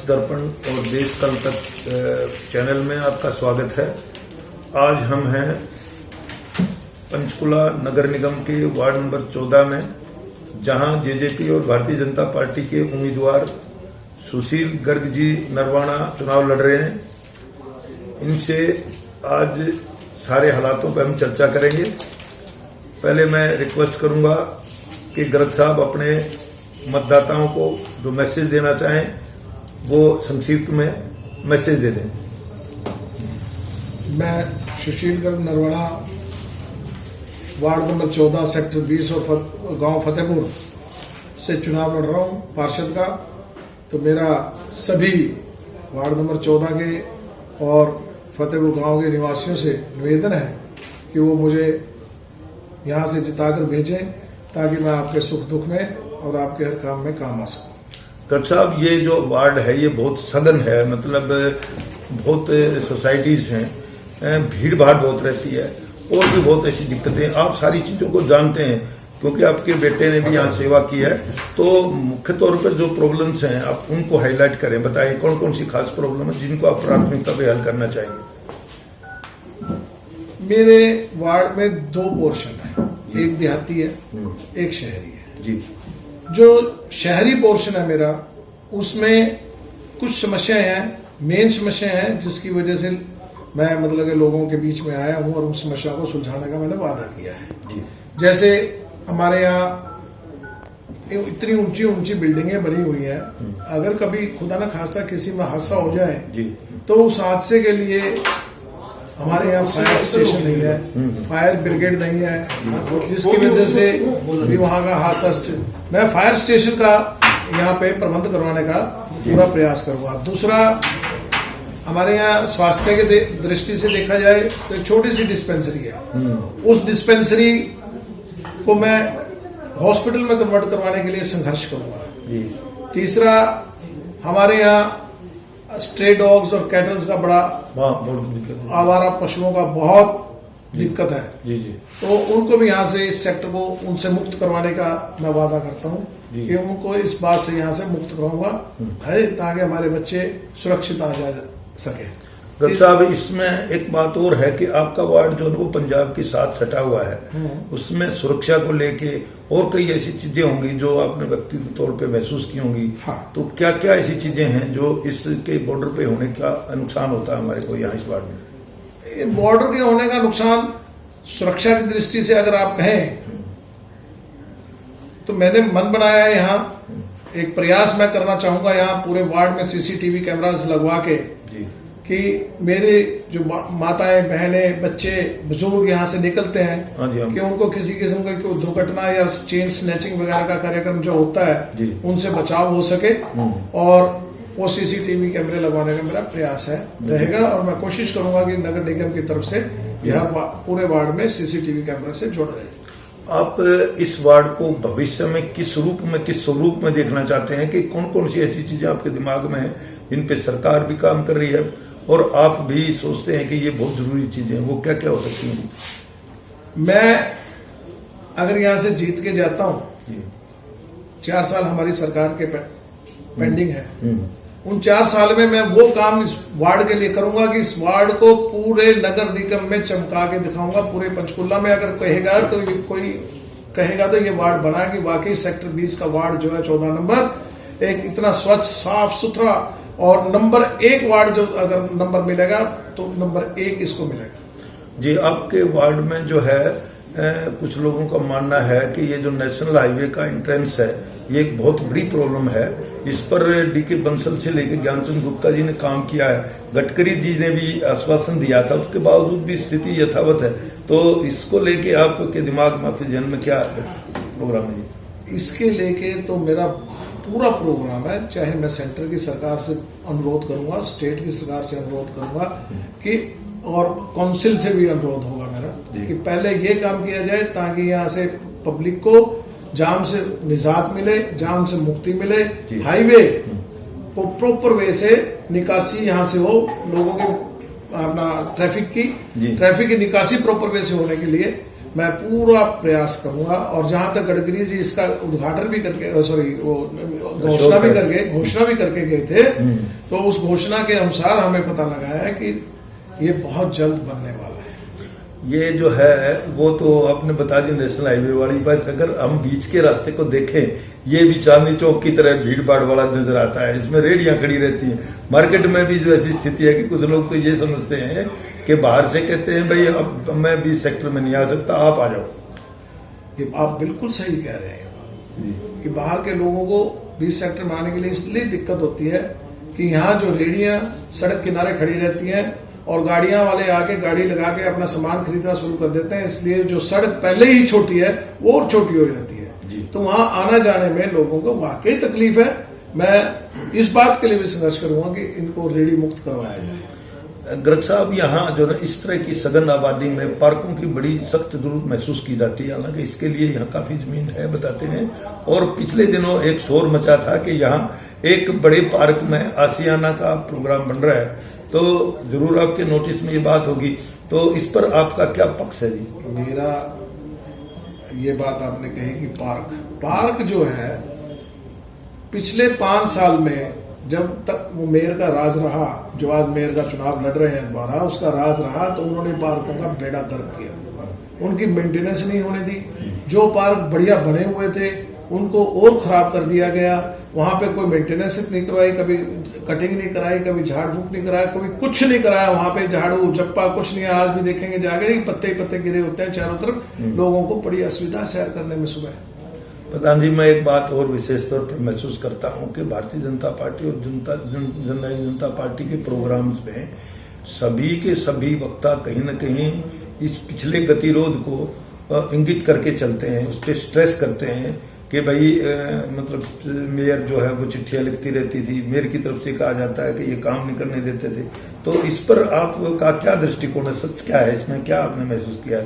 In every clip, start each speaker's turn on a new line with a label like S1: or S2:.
S1: दर्पण और देश कल तक चैनल में आपका स्वागत है। आज हम हैं पंचकुला नगर निगम के वार्ड नंबर 14 में, जहां जेजेपी और भारतीय जनता पार्टी के उम्मीदवार सुशील गर्ग जी नरवाना चुनाव लड़ रहे हैं। इनसे आज सारे हालातों पर हम चर्चा करेंगे। पहले मैं रिक्वेस्ट करूंगा कि गर्ग साहब अपने मतदाताओं को जो मैसेज देना चाहें वो संक्षिप्त में मैसेज दे दें।
S2: मैं Sushil Garg Narwana ward number 14 sector 20 और गांव फतेहपुर से चुनाव लड़ रहा हूं पार्षद का। तो मेरा सभी वार्ड नंबर 14 के और फतेहपुर गांव के निवासियों से निवेदन है कि वो मुझे यहां से जिताकर भेजें, ताकि मैं आपके सुख दुख में और आपके हर काम में काम आ सकूं।
S1: गर्ग साहब, ये जो वार्ड है ये बहुत सघन है, मतलब बहुत सोसाइटीज हैं, भीड़ भाड़ बहुत रहती है और भी बहुत ऐसी दिक्कतें। आप सारी चीजों को जानते हैं क्योंकि आपके बेटे ने भी यहाँ सेवा की है। तो मुख्य तौर पर जो प्रॉब्लम्स हैं आप उनको हाईलाइट करें, बताएं कौन कौन सी खास प्रॉब्लम है जिनको आप प्राथमिकता पे हल करना चाहेंगे।
S2: मेरे वार्ड में 2 पोर्शन है, एक देहाती है, एक शहरी है
S1: जी।
S2: जो शहरी पोर्शन है मेरा, उसमें कुछ समस्याएं हैं, मेन समस्या है जिसकी वजह से मैं मतलब के लोगों के बीच में आया हूं और उन समस्या को सुलझाने का मैंने वादा किया है
S1: जी।
S2: जैसे हमारे यहाँ इतनी ऊंची ऊंची बिल्डिंगें बनी हुई हैं, अगर कभी खुदा न खास्ता किसी में हादसा हो जाए जी, तो उस हादसे के लिए हमारे यहाँ फायर स्टेशन नहीं है, फायर ब्रिगेड नहीं है, जिसकी वजह से भी वहाँ का हादसा। मैं फायर स्टेशन का यहाँ पे प्रबंध करवाने का पूरा प्रयास करूंगा। दूसरा, हमारे यहाँ स्वास्थ्य के दृष्टि से देखा जाए तो एक छोटी सी डिस्पेंसरी है, उस डिस्पेंसरी को मैं हॉस्पिटल में कन्वर्ट करवाने के लिए संघर्ष करूंगा। तीसरा, हमारे यहाँ स्ट्रे डॉग्स और कैटल्स का बड़ा आवारा पशुओं का बहुत दिक्कत है
S1: जी जी।
S2: तो उनको भी यहाँ से इस सेक्टर को उनसे मुक्त करवाने का मैं वादा करता हूँ कि उनको इस बात से यहाँ से मुक्त कराऊंगा है, ताकि हमारे बच्चे सुरक्षित आ जा सके।
S1: गर्ग साहब, इसमें एक बात और है कि आपका वार्ड जो है वो पंजाब के साथ सटा हुआ है, उसमें सुरक्षा को लेके और कई ऐसी चीजें होंगी जो आपने व्यक्तिगत तौर पे महसूस की होंगी। हाँ। तो क्या क्या ऐसी चीजें हैं जो इसके बॉर्डर पे होने का नुकसान होता है हमारे को यहाँ इस वार्ड में?
S2: बॉर्डर के होने का नुकसान सुरक्षा की दृष्टि से अगर आप कहें तो मैंने मन बनाया है, यहाँ एक प्रयास मैं करना चाहूंगा यहाँ पूरे वार्ड में सीसीटीवी कैमरास लगवा के कि मेरे जो माताएं बहनें बच्चे बुजुर्ग यहाँ से निकलते हैं कि उनको किसी किस्म का कोई दुर्घटना या चेन स्नैचिंग वगैरह का कार्यक्रम जो होता है उनसे बचाव हो सके, और वो सीसीटीवी कैमरे लगवाने का मेरा प्रयास है रहेगा। और मैं कोशिश करूंगा कि नगर निगम की तरफ से यह पूरे वार्ड में सीसीटीवी कैमरा से जोड़ा जाए।
S1: आप इस वार्ड को भविष्य में किस स्वरूप में देखना चाहते हैं कि कौन कौन सी ऐसी चीजें आपके दिमाग में हैं जिन पे सरकार भी काम कर रही है और आप भी सोचते हैं कि ये बहुत जरूरी चीजें हैं, वो क्या क्या हो सकती हैं?
S2: मैं अगर यहाँ से जीत के जाता हूँ, 4 साल हमारी सरकार के पेंडिंग है, उन 4 साल में मैं वो काम इस वार्ड के लिए करूंगा कि इस वार्ड को पूरे नगर निगम में चमका के दिखाऊंगा। पूरे पंचकुला में अगर कहेगा तो कोई कहेगा तो ये वार्ड बना कि वाकई सेक्टर 20 का वार्ड जो है 14 नंबर एक इतना स्वच्छ साफ सुथरा और नंबर 1 वार्ड जो अगर नंबर मिलेगा तो नंबर 1 इसको मिलेगा।
S1: जी, आपके वार्ड में जो है कुछ लोगों का मानना है कि ये जो नेशनल हाईवे का एंट्रेंस है ये एक बहुत बड़ी प्रॉब्लम है। इस पर डीके बंसल से लेकर ज्ञानचंद गुप्ता जी ने काम किया है, गडकरी जी ने भी आश्वासन दिया था, उसके बावजूद भी स्थिति यथावत है। तो इसको लेके आपके दिमाग में, आपके जहन में क्या प्रोग्राम है?
S2: इसके लेके तो मेरा पूरा प्रोग्राम है, चाहे मैं सेंटर की सरकार से अनुरोध करूंगा, स्टेट की सरकार से अनुरोध करूंगा कि और काउंसिल से भी अनुरोध होगा मेरा कि पहले ये काम किया जाए ताकि यहाँ से पब्लिक को जाम से निजात मिले, जाम से मुक्ति मिले, हाईवे को प्रॉपर वे से निकासी यहाँ से हो, लोगों के अपना ट्रैफिक
S1: जी।
S2: की निकासी प्रॉपर वे से होने के लिए मैं पूरा प्रयास करूंगा। और जहां तक गडकरी जी इसका उद्घाटन भी करके घोषणा भी करके गए थे, तो उस घोषणा के अनुसार हमें पता लगा है कि ये बहुत जल्द बनने वाला है।
S1: ये जो है वो तो आपने बता दी नेशनल हाईवे वाली बात। अगर हम बीच के रास्ते को देखें, ये भी चांदनी चौक की तरह भीड़ भाड़ वाला नजर आता है। इसमें रेडियां खड़ी रहती हैं। मार्केट में भी जो ऐसी स्थिति है कि कुछ लोग तो ये समझते हैं कि बाहर से कहते हैं भाई अब मैं 20 सेक्टर में नहीं आ सकता, आप आ जाओ।
S2: ये आप बिल्कुल सही कह रहे हैं कि बाहर के लोगों को 20 सेक्टर में आने के लिए इसलिए दिक्कत होती है कि यहाँ जो रेडियां सड़क किनारे खड़ी रहती हैं और गाड़ियां वाले आके गाड़ी लगा के अपना सामान खरीदना शुरू कर देते हैं, इसलिए जो सड़क पहले ही छोटी है वो और छोटी हो जाती है। तो वहां आना जाने में लोगों को वाकई तकलीफ है। मैं इस बात के लिए भी संघर्ष करूंगा कि इनको रेडी मुक्त करवाया जाए।
S1: गर्ग साहब, यहाँ जो ना इस तरह की सघन आबादी में पार्कों की बड़ी सख्त जरूरत महसूस की जाती है। हालांकि इसके लिए यहाँ काफी जमीन है बताते हैं। और पिछले दिनों एक शोर मचा था कि यहाँ एक बड़े पार्क में आशियाना का प्रोग्राम बन रहा है, तो जरूर आपके नोटिस में ये बात होगी। तो इस पर आपका क्या पक्ष है जी?
S2: मेरा ये बात आपने कही कि पार्क जो है पिछले 5 साल में जब तक वो मेयर का राज रहा, जो आज मेयर का चुनाव लड़ रहे हैं दोबारा, उसका राज रहा, तो उन्होंने पार्कों का बेड़ा गर्क किया। उनकी मेंटेनेंस नहीं होने दी। जो पार्क बढ़िया बने हुए थे उनको और खराब कर दिया गया। वहां पे कोई मेंटेनेंस नहीं करवाई, कभी कटिंग नहीं कराई, कभी झाड़ फूक नहीं कराया, कभी कुछ नहीं कराया। वहां पे झाड़ू चप्पा कुछ नहीं है। आज भी देखेंगे जाके पत्ते पत्ते गिरे होते हैं चारों तरफ। लोगों को बड़ी असुविधा सैर करने में सुबह।
S1: प्रधान जी, मैं एक बात और विशेष तौर पर महसूस करता हूं कि भारतीय जनता पार्टी और जननायक जनता पार्टी के प्रोग्राम्स में सभी के सभी वक्ता कहीं न कहीं इस पिछले गतिरोध को इंगित करके चलते हैं, उस पर स्ट्रेस करते हैं कि भाई मतलब मेयर जो है वो चिट्ठियां लिखती रहती थी, मेयर की तरफ से कहा जाता है कि ये काम नहीं करने देते थे। तो इस पर आपका क्या दृष्टिकोण है? सच क्या है इसमें? क्या आपने महसूस किया?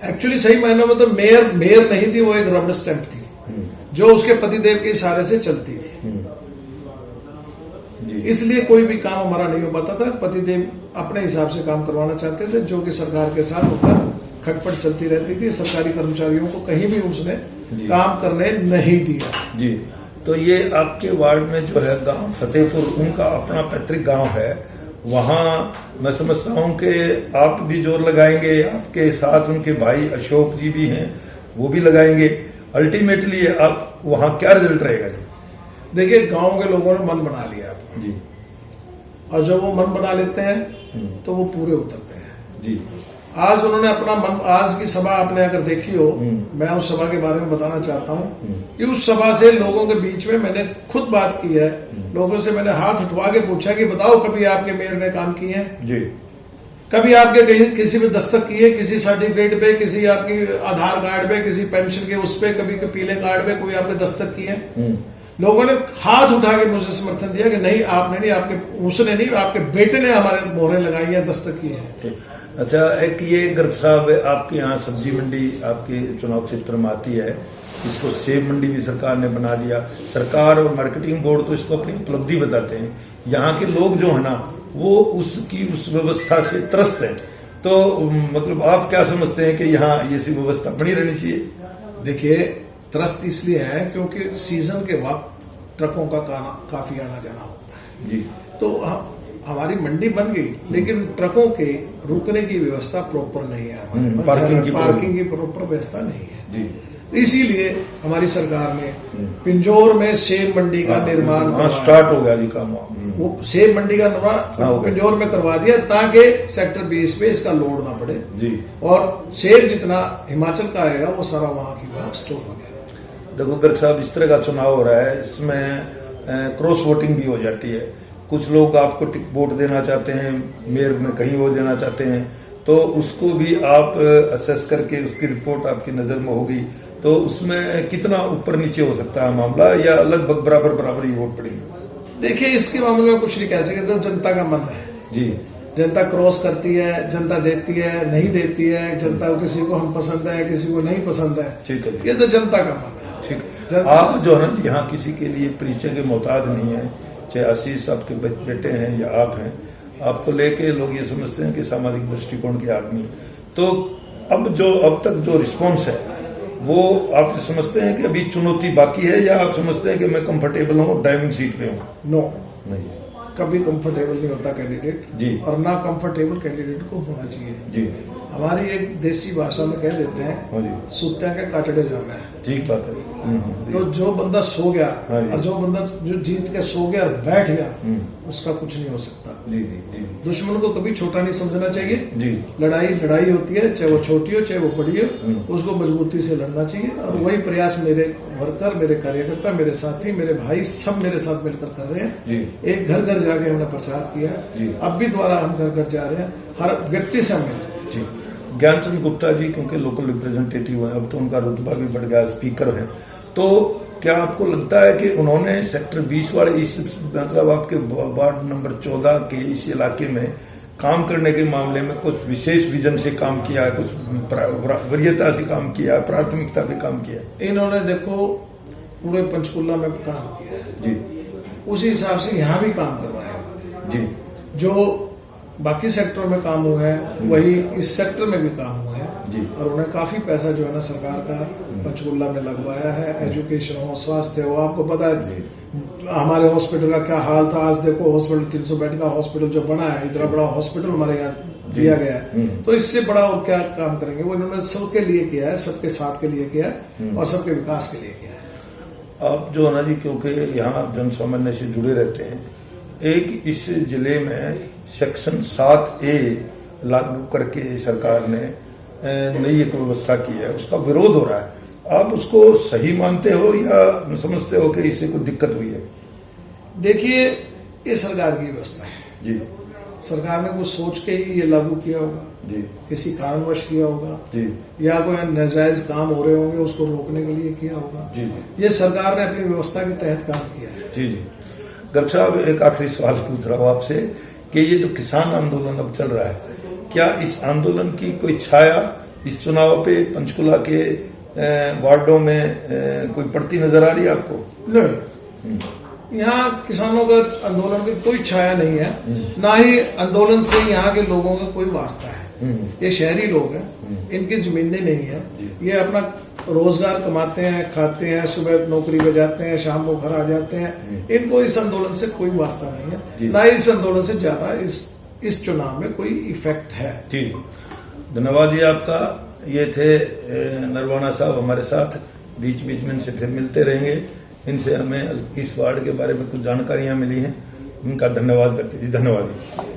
S2: एक्चुअली सही मायने में तो मेयर नहीं थी, वो एक रबड़ स्टैंप थी जो उसके पतिदेव के इशारे से चलती थी। इसलिए कोई भी काम हमारा नहीं हो पाता था। पतिदेव अपने हिसाब से काम करवाना चाहते थे, जो कि सरकार के साथ उनका खटपट चलती रहती थी। सरकारी कर्मचारियों को कहीं भी उसने काम करने नहीं दिया।
S1: जी, तो ये आपके वार्ड में जो है गांव फतेहपुर, उनका अपना पैतृक गांव है। वहां मैं समझता हूं कि आप भी जोर लगाएंगे, आपके साथ उनके भाई अशोक जी भी हैं, वो भी लगाएंगे। अल्टीमेटली आप वहां क्या रिजल्ट रहेगा?
S2: देखिए, गांव के लोगों ने मन बना लिया
S1: जी,
S2: और जब वो मन बना लेते हैं तो वो पूरे उतरते हैं
S1: जी।
S2: आज उन्होंने अपना मन, आज की सभा आपने अगर देखी हो, मैं उस सभा के बारे में बताना चाहता हूं कि उस सभा से लोगों के बीच में मैंने खुद बात की है। लोगों से मैंने हाथ उठवा के पूछा कि बताओ कभी आपके मेयर ने काम किए हैं
S1: जी? कभी
S2: आपके कहीं किसी पे दस्तक की है, किसी सर्टिफिकेट पे, किसी आपकी आधार कार्ड पे, किसी पेंशन के उस पे, कभी पीले कार्ड पे कोई आपने दस्तक की है? लोगों ने हाथ उठा के मुझे समर्थन दिया कि नहीं, आपने नहीं, आपके उसने नहीं, आपके बेटे ने हमारे मोहरें लगाई है, दस्तक की है।
S1: अच्छा, एक ये गर्ग साहब, आपके यहाँ सब्जी मंडी आपके चुनाव क्षेत्र में आती है, इसको सेब मंडी भी सरकार ने बना दिया। सरकार और मार्केटिंग बोर्ड तो इसको अपनी उपलब्धि बताते हैं। यहाँ के लोग जो है ना वो उस व्यवस्था से त्रस्त है। तो मतलब आप क्या समझते हैं कि यहाँ ये सी व्यवस्था बनी रहनी चाहिए?
S2: देखिए, त्रस्त इसलिए है क्योंकि सीजन के वक्त ट्रकों का काफी आना जाना होता है
S1: जी।
S2: तो हमारी मंडी बन गई, लेकिन ट्रकों के रुकने की व्यवस्था प्रॉपर नहीं है हमारे पास। पार्किंग की प्रॉपर व्यवस्था नहीं है
S1: जी।
S2: इसीलिए हमारी सरकार ने पिंजौर में सेब मंडी का निर्माण
S1: स्टार्ट हो गया जी काम।
S2: वो सेब मंडी का निर्माण पिंजौर में करवा दिया ताकि सेक्टर 20 पे इसका लोड ना पड़े
S1: जी।
S2: और सेब जितना हिमाचल का आएगा वो सारा वहां की वहां स्टोर हो गया।
S1: देखो गर्ग साहब, इस तरह का चुनाव हो रहा है, इसमें क्रॉस वोटिंग भी हो जाती है। कुछ लोग आपको टिक वोट देना चाहते हैं, मेयर में कहीं वो देना चाहते हैं, तो उसको भी आप असेस करके उसकी रिपोर्ट आपकी नजर में होगी। तो उसमें कितना ऊपर नीचे हो सकता है मामला, या लगभग बराबर ही वोट पड़ेगी?
S2: देखिए, इसके मामले में कुछ नहीं कह सकते। तो जनता का मन है
S1: जी। जनता
S2: क्रॉस करती है, जनता देती है, नहीं देती है, जनता को किसी को हम पसंद है, किसी को नहीं पसंद है।
S1: ठीक है,
S2: ये तो जनता का मन है।
S1: ठीक। आप जो है ना यहाँ किसी के लिए परिचय के मोहताज नहीं है, चाहे आशीष आपके बेटे हैं या आप हैं। आपको लेके लोग ये समझते हैं कि सामाजिक दृष्टिकोण के आदमी हैं। तो अब तक जो रिस्पॉन्स है वो आप समझते हैं कि अभी चुनौती बाकी है, या आप समझते हैं कि मैं कंफर्टेबल हूँ ड्राइविंग सीट पे हूँ?
S2: नो,
S1: नहीं,
S2: कभी कंफर्टेबल नहीं होता कैंडिडेट
S1: जी,
S2: और ना कंफर्टेबल कैंडिडेट को होना चाहिए
S1: जी।
S2: हमारी एक देसी भाषा में कह देते हैं,
S1: हाँ जी,
S2: सुत्या के काटड़े जाना है।
S1: ठीक बात है। जी।
S2: तो जो बंदा सो गया
S1: हाँ जी।
S2: और जो बंदा जो जीत के सो गया और बैठ गया, उसका कुछ नहीं हो सकता।
S1: जी जी जी
S2: दुश्मन को कभी छोटा नहीं समझना चाहिए।
S1: जी।
S2: लड़ाई लड़ाई होती है, चाहे वो छोटी हो चाहे वो बड़ी हो, उसको मजबूती से लड़ना चाहिए। और वही प्रयास मेरे वर्कर, मेरे कार्यकर्ता, मेरे साथी, मेरे भाई सब मेरे साथ मिलकर कर रहे हैं।
S1: जी।
S2: एक घर घर जाके हमने प्रचार किया
S1: जी।
S2: है, अब भी द्वारा हम घर घर जा रहे हैं, हर व्यक्ति से हम मिल रहे हैं।
S1: जी। ज्ञानचंद गुप्ता जी क्योंकि लोकल रिप्रेजेंटेटिव हैं, अब तो उनका रुतबा भी बढ़ गया, स्पीकर हैं, तो क्या आपको लगता है कि उन्होंने सेक्टर 20 वाले इस मतलब आपके वार्ड नंबर 14 के इस इलाके में काम करने के मामले में कुछ विशेष विजन से काम किया है, कुछ वरीयता से काम किया है, प्राथमिकता पे काम किया है?
S2: इन्होंने देखो पूरे पंचकुला में काम किया है
S1: जी,
S2: उसी हिसाब से यहाँ भी काम करवाया
S1: जी,
S2: जो बाकी सेक्टर में काम हुआ है वही इस सेक्टर में भी काम हुआ है
S1: जी।
S2: और उन्हें काफी पैसा जो है ना सरकार का पंचकुला में लगवाया है। एजुकेशन हो, स्वास्थ्य हो, आपको पता है हमारे हॉस्पिटल का क्या हाल था, आज देखो हॉस्पिटल 300 बेड का हॉस्पिटल जो बना है, इतना बड़ा हॉस्पिटल हमारे यहाँ दिया गया है, तो इससे बड़ा और क्या काम करेंगे। वो इन्होंने सबके लिए किया है, सबके साथ के लिए किया है और सबके विकास के लिए किया है।
S1: आप जो है ना जी, क्योंकि यहाँ जन सामान्य से जुड़े रहते हैं, एक इस जिले में सेक्शन 7A लागू करके सरकार ने नई एक व्यवस्था की है, उसका विरोध हो रहा है। आप उसको सही मानते हो या समझते हो कि इससे कोई दिक्कत हुई है?
S2: देखिए, ये सरकार की व्यवस्था है
S1: जी,
S2: सरकार ने कुछ सोच के ही ये लागू किया होगा,
S1: जी,
S2: किसी कारणवश किया होगा,
S1: जी,
S2: या कोई नाजायज काम हो रहे होंगे उसको रोकने के लिए किया होगा।
S1: जी, जी,
S2: ये सरकार ने अपनी व्यवस्था के तहत काम किया है।
S1: जी, जी। गर्ग साहब, एक आखिरी सवाल पूछ रहा हूँ आपसे कि ये जो किसान आंदोलन अब चल रहा है, क्या इस आंदोलन की कोई छाया इस चुनाव पे पंचकुला के वार्डों में कोई पड़ती नजर आ रही है आपको?
S2: नहीं, यहाँ किसानों का आंदोलन की कोई छाया नहीं है, ना ही आंदोलन से यहाँ के लोगों का कोई वास्ता है। ये शहरी लोग हैं, इनकी जमीनें नहीं है, ये अपना रोजगार कमाते हैं, खाते हैं, सुबह नौकरी पे जाते हैं, शाम को घर आ जाते हैं। इनको इस आंदोलन से कोई वास्ता नहीं है, ना इस आंदोलन से ज्यादा इस चुनाव में कोई इफेक्ट है।
S1: जी, धन्यवाद जी आपका। ये थे नरवाना साहब हमारे साथ, बीच बीच में इनसे फिर मिलते रहेंगे। इनसे हमें इस वार्ड के बारे में कुछ जानकारियां मिली हैं, उनका धन्यवाद करते जी। धन्यवाद जी।